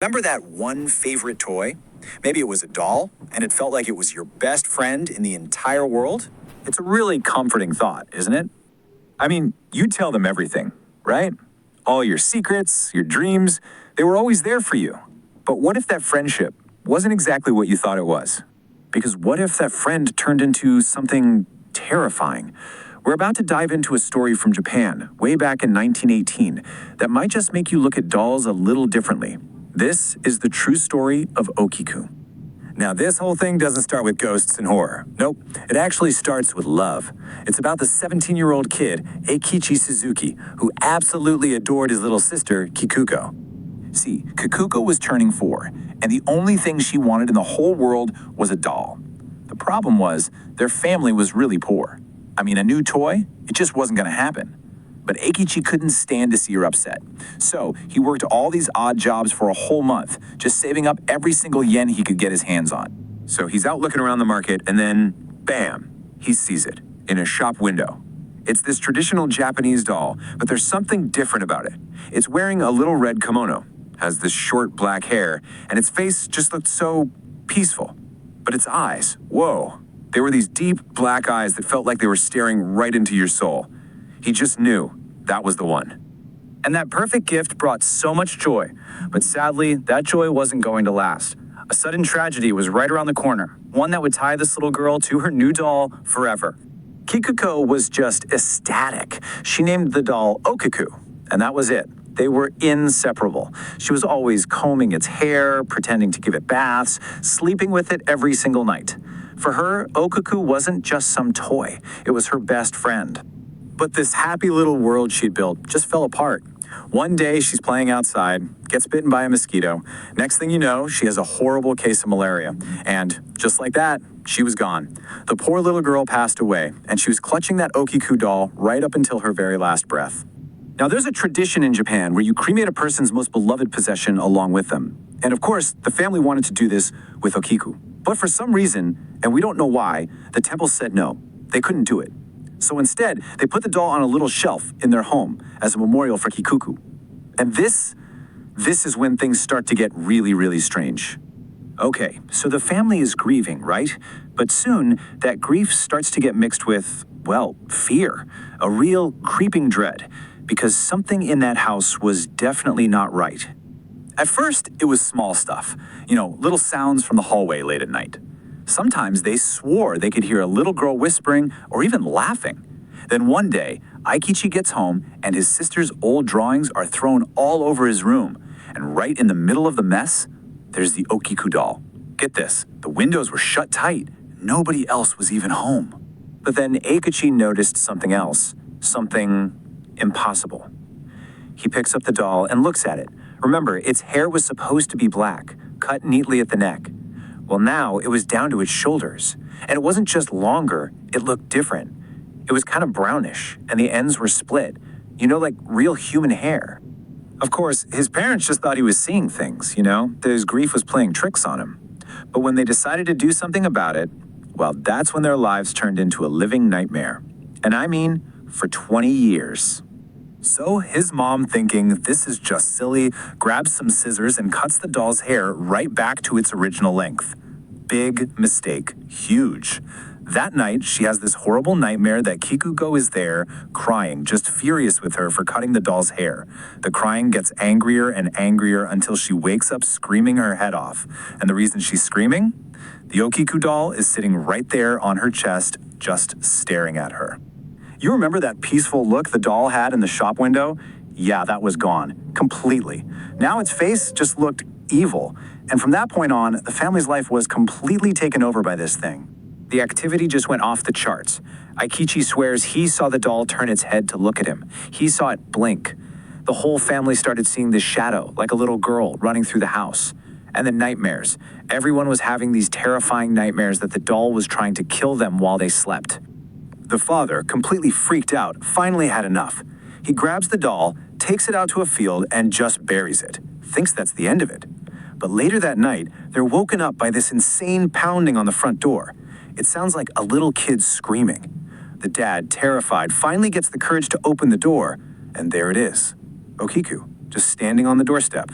Remember that one favorite toy? Maybe it was a doll, and it felt like it was your best friend in the entire world? It's a really comforting thought, isn't it? I mean, you tell them everything, right? All your secrets, your dreams, they were always there for you. But what if that friendship wasn't exactly what you thought it was? Because what if that friend turned into something terrifying? We're about to dive into a story from Japan, way back in 1918, that might just make you look at dolls a little differently. This is the true story of Okiku. Now, this whole thing doesn't start with ghosts and horror. Nope, it actually starts with love. It's about the 17-year-old kid, Eikichi Suzuki, who absolutely adored his little sister, Kikuko. See, Kikuko was turning 4, and the only thing she wanted in the whole world was a doll. The problem was, their family was really poor. I mean, a new toy? It just wasn't going to happen. But Eikichi couldn't stand to see her upset. So he worked all these odd jobs for a whole month, just saving up every single yen he could get his hands on. So he's out looking around the market, and then, bam, he sees it in a shop window. It's this traditional Japanese doll, but there's something different about it. It's wearing a little red kimono, has this short black hair, and its face just looked so peaceful. But its eyes, whoa, they were these deep black eyes that felt like they were staring right into your soul. He just knew that was the one. And that perfect gift brought so much joy, but sadly, that joy wasn't going to last. A sudden tragedy was right around the corner, one that would tie this little girl to her new doll forever. Kikuko was just ecstatic. She named the doll Okiku, and that was it. They were inseparable. She was always combing its hair, pretending to give it baths, sleeping with it every single night. For her, Okiku wasn't just some toy. It was her best friend. But this happy little world she'd built just fell apart. One day, she's playing outside, gets bitten by a mosquito. Next thing you know, she has a horrible case of malaria. And just like that, she was gone. The poor little girl passed away, and she was clutching that Okiku doll right up until her very last breath. Now, there's a tradition in Japan where you cremate a person's most beloved possession along with them. And of course, the family wanted to do this with Okiku. But for some reason, and we don't know why, the temple said no. They couldn't do it. So instead, they put the doll on a little shelf in their home as a memorial for Kikuko. And this is when things start to get really, really strange. Okay, so the family is grieving, right? But soon, that grief starts to get mixed with, well, fear, a real creeping dread, because something in that house was definitely not right. At first, it was small stuff, little sounds from the hallway late at night. Sometimes they swore they could hear a little girl whispering or even laughing. Then one day, Eikichi gets home and his sister's old drawings are thrown all over his room. And right in the middle of the mess, there's the Okiku doll. Get this, the windows were shut tight. Nobody else was even home. But then Eikichi noticed something else, something impossible. He picks up the doll and looks at it. Remember, its hair was supposed to be black, cut neatly at the neck. Well, now it was down to its shoulders. And it wasn't just longer, it looked different. It was kind of brownish, and the ends were split. Like real human hair. Of course, his parents just thought he was seeing things, that his grief was playing tricks on him. But when they decided to do something about it, well, that's when their lives turned into a living nightmare. And I mean, for 20 years. So his mom, thinking this is just silly, grabs some scissors and cuts the doll's hair right back to its original length. Big mistake. Huge. That night, she has this horrible nightmare that Kikuko is there, crying, just furious with her for cutting the doll's hair. The crying gets angrier and angrier until she wakes up screaming her head off. And the reason she's screaming? The Okiku doll is sitting right there on her chest, just staring at her. You remember that peaceful look the doll had in the shop window? Yeah, that was gone. Completely. Now its face just looked evil. And from that point on, the family's life was completely taken over by this thing. The activity just went off the charts. Eikichi swears he saw the doll turn its head to look at him. He saw it blink. The whole family started seeing this shadow, like a little girl running through the house. And the nightmares. Everyone was having these terrifying nightmares that the doll was trying to kill them while they slept. The father, completely freaked out, finally had enough. He grabs the doll, takes it out to a field, and just buries it. Thinks that's the end of it. But later that night, they're woken up by this insane pounding on the front door. It sounds like a little kid screaming. The dad, terrified, finally gets the courage to open the door, and there it is. Okiku, just standing on the doorstep.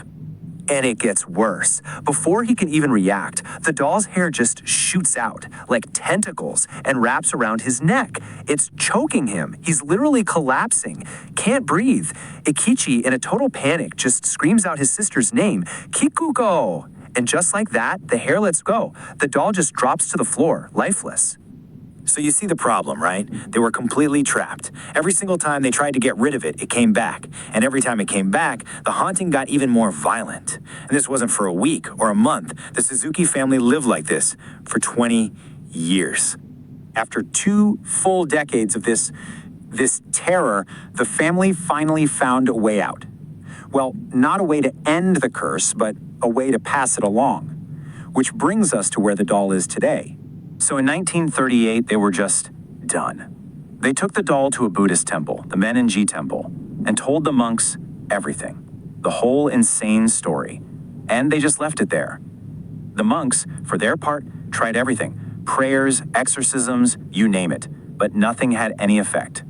And it gets worse. Before he can even react, the doll's hair just shoots out like tentacles and wraps around his neck. It's choking him. He's literally collapsing. Can't breathe. Ikichi, in a total panic, just screams out his sister's name, Kikuko. And just like that, the hair lets go. The doll just drops to the floor, lifeless. So you see the problem, right? They were completely trapped. Every single time they tried to get rid of it, it came back. And every time it came back, the haunting got even more violent. And this wasn't for a week or a month. The Suzuki family lived like this for 20 years. After 2 full decades of this terror, the family finally found a way out. Well, not a way to end the curse, but a way to pass it along. Which brings us to where the doll is today. So in 1938, they were just done. They took the doll to a Buddhist temple, the Meninji Temple, and told the monks everything, the whole insane story. And they just left it there. The monks, for their part, tried everything, prayers, exorcisms, you name it, but nothing had any effect.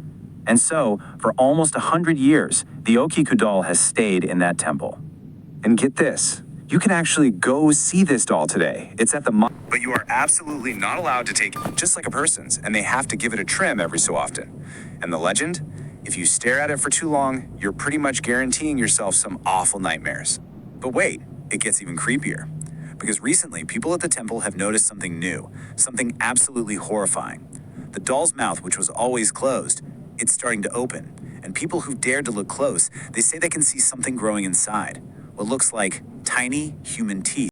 And so, for almost 100 years, the Okiku doll has stayed in that temple. And get this, you can actually go see this doll today. It's at the but you are absolutely not allowed to take it, just like a person's, and they have to give it a trim every so often. And the legend? If you stare at it for too long, you're pretty much guaranteeing yourself some awful nightmares. But wait, it gets even creepier. Because recently, people at the temple have noticed something new, something absolutely horrifying. The doll's mouth, which was always closed, it's starting to open. And people who've dared to look close, they say they can see something growing inside. What looks like tiny human teeth.